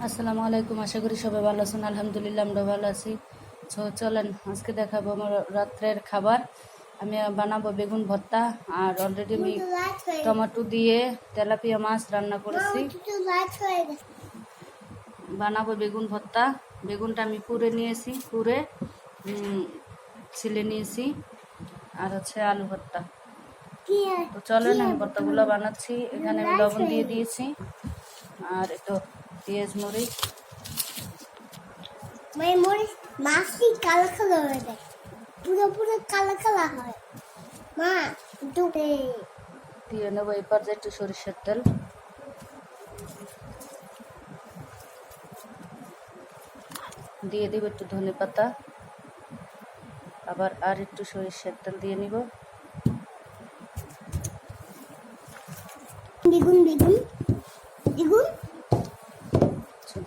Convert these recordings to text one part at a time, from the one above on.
আসসালামু আলাইকুম। আশা করি সবাই ভালো আছেন। আলহামদুলিল্লাহ আমরা ভালো আছি। চলেন আজকে দেখাবো আমার রাত্রের খাবার। আমি বানাবো বেগুন ভর্তা, আর অলরেডি আমি টমেটো দিয়ে তেলাপিয়া মাছ রান্না করেছি। বানাবো বেগুন ভর্তা। বেগুনটা আমি পুড়ে নিয়েছি, পুড়ে ছিলে নিয়েছি, আর হচ্ছে আলু ভর্তা। তো চলেন আমি ভর্তাগুলো বানাচ্ছি। এখানে আমি লবণ দিয়ে দিয়েছি, আর একটু পেঁয়াজ মরিচ। মরিচ মাছটি কালো কালো হয়ে যায়, পুরো পুরো কালো কালো হয়। মা দুটো দিয়ে নেবো এই পর্যায়ে একটু সরিষার তেল, দিয়ে দিব একটু ধনে পাতা, আবার আর একটু সরিষার তেল দিয়ে নিব। বেগুন বেগুন বেগুন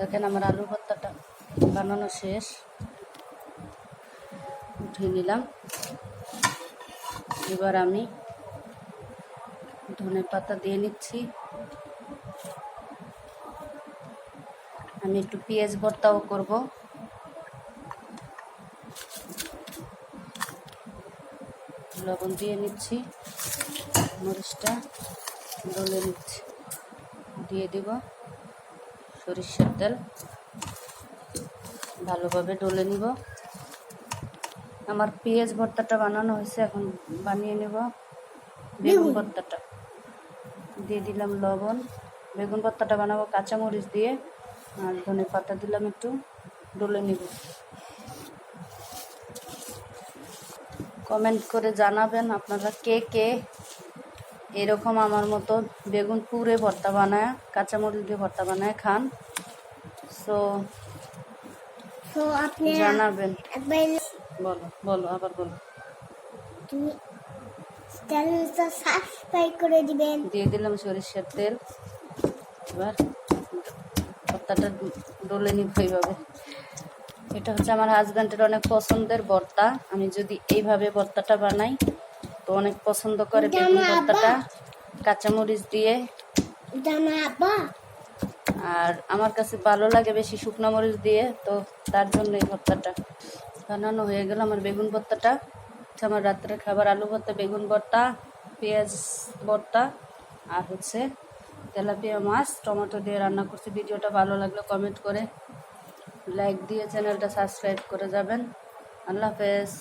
দেখেন আমার আলু ভর্তাটা বানানো শেষ, উঠিয়ে নিলাম। এবার আমি ধনে পাতা দিয়ে নিচ্ছি। আমি একটু পেঁয়াজ ভর্তাও করব। লবণ দিয়ে নিচ্ছি, মরিচটা ডলে নিচ্ছি, দিয়ে দিব সরিষার তেল, ভালোভাবে ডলে নিব। আমার পেঁয়াজ ভর্তাটা বানানো হয়েছে, এখন বানিয়ে নেব বেগুন ভর্তাটা। দিয়ে দিলাম লবণ। বেগুন ভর্তাটা বানাবো কাঁচামরিচ দিয়ে, আর ধনে পাতা দিলাম, একটু ডলে নিব। কমেন্ট করে জানাবেন আপনারা কে কে এরকম আমার মতো বেগুন পুরে ভর্তা বানায়, কাঁচামরিচ দিয়ে ভর্তা বানায় খান। সো আপনি জানাবেন। একবার বলো আবার বলো। তুমি চ্যানেলটা সাবস্ক্রাইব করে দিবেন। দিয়ে দিলাম সরিষার তেল। এবার ভর্তাটা ডলে নিব এইভাবে। এটা হচ্ছে আমার হাজব্যান্ডের অনেক পছন্দের ভর্তা। আমি যদি এইভাবে ভর্তাটা বানাই তো অনেক পছন্দ করে বেগুন ভর্তাটা কাঁচামরিচ দিয়ে। আর আমার কাছে ভালো লাগে বেশি শুকনো মরিচ দিয়ে, তো তার জন্য এই ভর্তাটা বানানো হয়ে গেল। আমার বেগুন ভর্তাটা আমার রাত্রের খাবার আলু ভর্তা, বেগুন ভর্তা, পেঁয়াজ ভর্তা, আর হচ্ছে তেলাপিয়া মাছ টমেটো দিয়ে রান্না করছি। ভিডিওটা ভালো লাগলে কমেন্ট করে লাইক দিয়ে চ্যানেলটা সাবস্ক্রাইব করে যাবেন। আল্লাহ হাফেজ।